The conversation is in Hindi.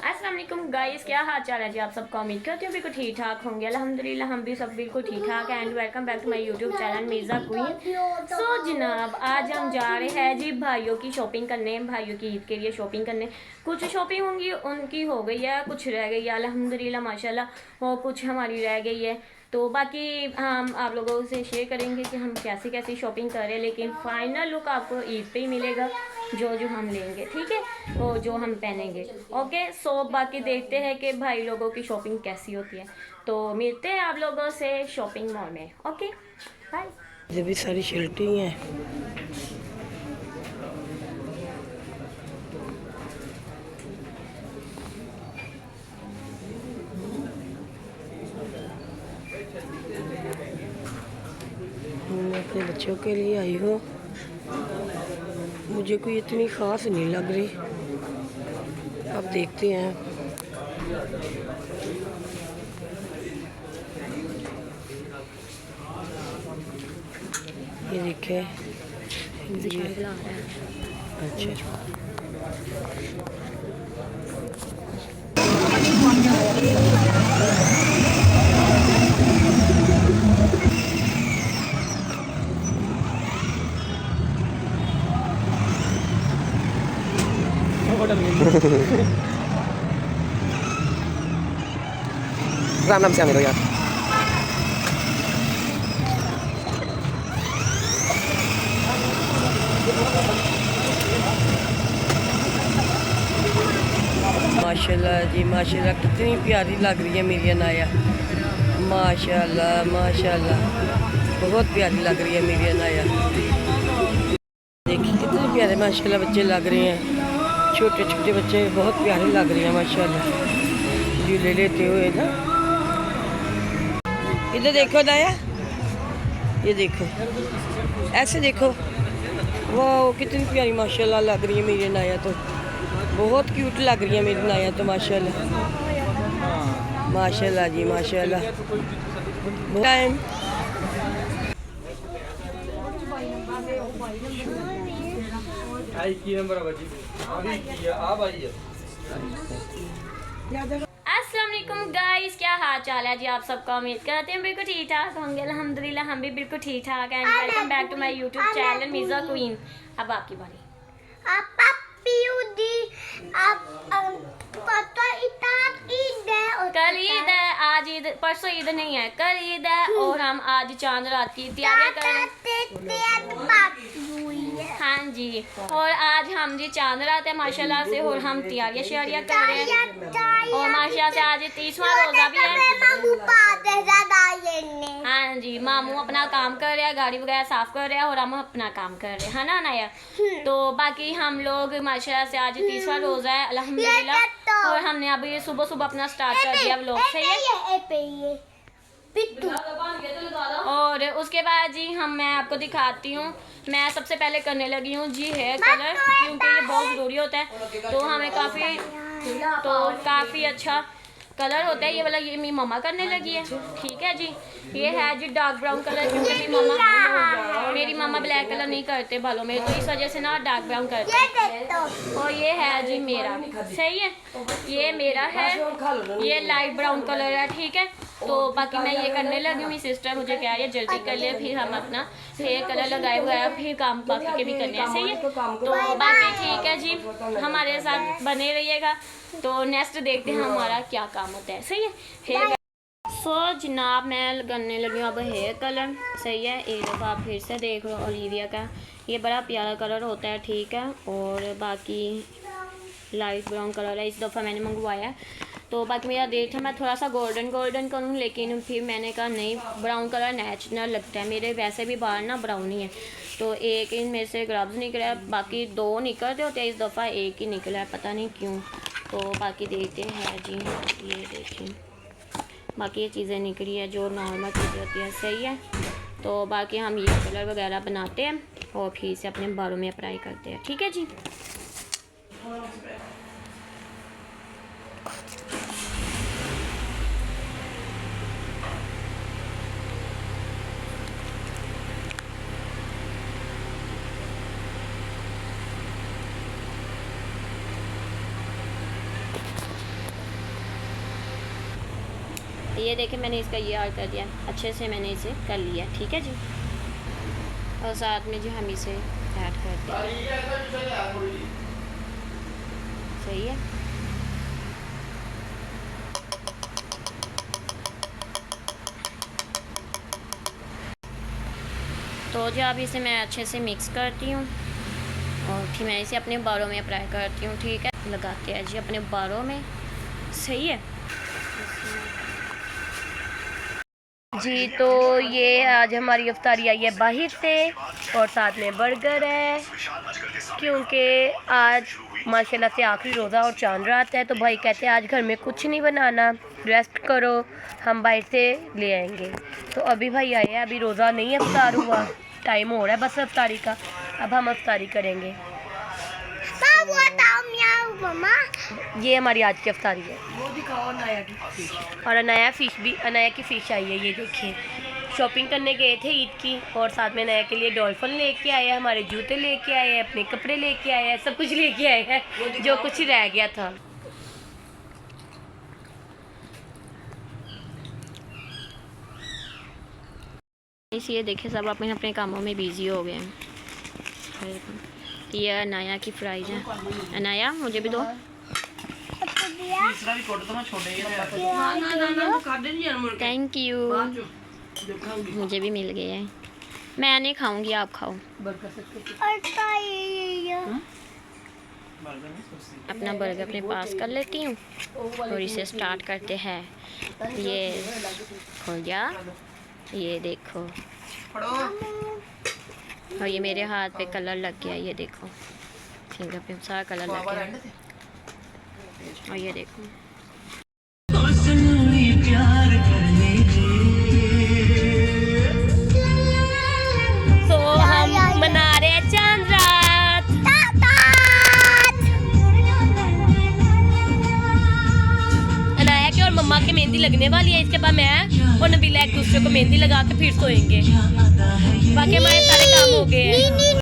अस्सलाम वालेकुम गाइस, क्या हाल चाल है जी। आप सबको उम्मीद करती हूँ बिल्कुल ठीक ठाक होंगे। अल्हम्दुलिल्लाह हम भी सब बिल्कुल ठीक ठाक हैं। And welcome back to my YouTube channel Mirza Queen. So जनाब, आज हम जा रहे हैं जी भाइयों की शॉपिंग करने, भाइयों की ईद के लिए शॉपिंग करने। कुछ शॉपिंग होंगी उनकी हो गई है, कुछ रह गई है अल्हम्दुलिल्लाह माशाल्लाह, और कुछ हमारी रह गई है। तो बाकी हम आप लोगों से शेयर करेंगे कि हम कैसी कैसी शॉपिंग कर रहे हैं, लेकिन फाइनल लुक आपको ईद पे ही मिलेगा, जो जो हम लेंगे, ठीक है, और जो हम पहनेंगे। ओके, सो बाकी देखते हैं कि भाई लोगों की शॉपिंग कैसी होती है। तो मिलते हैं आप लोगों से शॉपिंग मॉल में। Okay bye. ये भी सारी शर्टें ही हैं। मैं अपने बच्चों के लिए आई हूँ। मुझे कोई इतनी ख़ास नहीं लग रही, अब देखते हैं। ये देखें, अच्छा राम नाम से आने दो यार। माशाल्लाह जी माशाल्लाह, कितनी प्यारी लग रही है मेरी अनाया। माशाल्लाह माशाल्लाह, बहुत प्यारी लग रही है मेरी अनाया। देखिए कितने प्यारे माशाल्लाह बच्चे लग रहे हैं, छोटे छोटे बच्चे बहुत प्यारे लग रहे हैं माशाल्लाह, झूले लेते हुए ना। इधर देखो नाया, ये देखो, ऐसे देखो, वाह कितनी प्यारी माशाल्लाह लग रही है मेरी नाया। तो बहुत क्यूट लग रही है मेरी नाया तो माशाल्लाह माशाल्लाह जी माशाल्लाह। टाइम अस्सलाम वालेकुम गाइस, क्या हाल चाल है जी। आप सबका उम्मीद करते हैं बिल्कुल ठीक ठाक होंगे। अल्हम्दुलिल्लाह हम भी बिल्कुल ठीक ठाक हैं। Welcome back to my YouTube channel Mirza Queen. अब आपकी बारी। कल ईद है, आज ईद, परसों ईद नहीं है, कल ईद है, और हम आज चांद रात की तैयारियां कर रहे हैं। हाँ जी, और आज हम जी चांद रात है माशाल्लाह से, और हम तैयारियां शयारियां कर रहे हैं, और माशाल्लाह से आज 30वां रोजा भी है। हाँ जी, मामू अपना काम कर रहे हैं, गाड़ी वगैरह साफ कर रहे हैं, और हम अपना काम कर रहे हैं, है ना नाया। तो बाकी हम लोग माशाल्लाह से आज 30वां रोजा है अल्हम्दुलिल्लाह, और हमने अभी सुबह सुबह अपना स्टार्ट कर दिया व्लॉग, सही है। और उसके बाद जी मैं आपको दिखाती हूँ। मैं सबसे पहले करने लगी हूँ जी हेयर कलर, क्योंकि ये बहुत ज़रूरी होता है। तो हमें काफ़ी अच्छा कलर होता है ये वाला, ये मेरी मम्मा करने लगी है, ठीक है जी। ये है जी डार्क ब्राउन कलर, क्योंकि मेरी मम्मा ब्लैक कलर नहीं करते बालों में, तो इस वजह से ना डार्क ब्राउन करते हैं। और ये है जी मेरा, सही है, ये मेरा है, ये लाइट ब्राउन कलर है, ठीक है। तो बाकी मैं ये करने लगी हूँ। सिस्टर मुझे कह रही है जल्दी कर ले, फिर हम अपना हेयर कलर लगाए हुआ है, फिर काम बाकी के भी करने हैं, सही है। तो बाकी ठीक है जी, हमारे साथ बने रहिएगा। तो नेक्स्ट देखते हैं हमारा क्या काम होता है, सही है। हेयर सो जनाब, मैं करने लगी हूँ अब हेयर कलर, सही है। एक दफ़ा आप फिर से देख लो, ओलिविया का ये बड़ा प्यारा कलर होता है, ठीक है। और बाकी लाइट ब्राउन कलर है, इस दफ़ा मैंने मंगवाया है। तो बाकी मेरा दिल था मैं थोड़ा सा गोल्डन गोल्डन करूँ, लेकिन फिर मैंने कहा नहीं, ब्राउन कलर नेचुरल लगता है, मेरे वैसे भी बाल ना ब्राउन ही है। तो एक इनमें से ग्रब्स निकला है, बाकी 2 निकलते होते हैं, इस दफ़ा एक ही निकला है, पता नहीं क्यों। तो बाकी देखते हैं जी, ये देखिए बाकी ये चीज़ें निकली है जो नॉर्मल चीज़ें होती है, सही है। तो बाकी हम ये कलर वगैरह बनाते हैं और फिर से अपने बालों में अप्लाई करते हैं, ठीक है जी। ये देखिए मैंने इसका ये हाल कर दिया, अच्छे से मैंने इसे कर लिया, ठीक है जी। और साथ में जो हम इसे ऐड करते हैं, सही है। तो जो अब इसे मैं अच्छे से मिक्स करती हूँ और फिर मैं इसे अपने बालों में अप्लाई करती हूँ, ठीक है। लगाते हैं जी अपने बालों में, सही है जी। तो ये आज हमारी इफ्तारी आई है बाहर से और साथ में बर्गर है, क्योंकि आज माशाल्लाह से आखिरी रोज़ा और चांद रात है। तो भाई कहते हैं आज घर में कुछ नहीं बनाना, रेस्ट करो, हम बाहर से ले आएंगे। तो अभी भाई आए हैं, अभी रोज़ा नहीं इफ्तार हुआ, टाइम हो रहा है बस इफ्तारी का, अब हम इफ्तारी करेंगे। ये हमारी आज की इफ्तारी है। वो दिखाओ अनाया की फिश। और अनाया की फ़िश आई है, ये देखिए। शॉपिंग करने गए थे ईद की और साथ में अनाया के लिए डॉल्फिन लेके आए हैं, हमारे जूते लेके आए हैं, अपने कपड़े लेके आए हैं, सब कुछ लेके आए हैं जो कुछ रह गया था। इसलिए देखिए सब अपने अपने कामों में बिजी हो गए हैं। ये अनाया की फ्राइज है। अनाया मुझे भी दो। तीसरा भी कोट तो मैं छोड़ देंगे ना खा दे नहीं मुड़ के थैंक यू, देखूंगी। मुझे भी मिल गए हैं। मैं नहीं खाऊंगी, आप खाओ। बर्गर से अपना बर्गर अपने पास कर लेती हूँ और इसे स्टार्ट करते हैं। ये खुल जा, ये देखो। और ये मेरे हाथ पे कलर लग गया, ये देखो फिंगर पे सारा कलर लग गया। और ये देखो तो हम मना रहे हैं चांद रात। अनाया के और मम्मा के मेहंदी लगने वाली है, इसके बाद मैं और नबीला एक दूसरे को मेहंदी लगा के फिर सोएंगे। बाकी हमारे सारे काम हो गए हैं।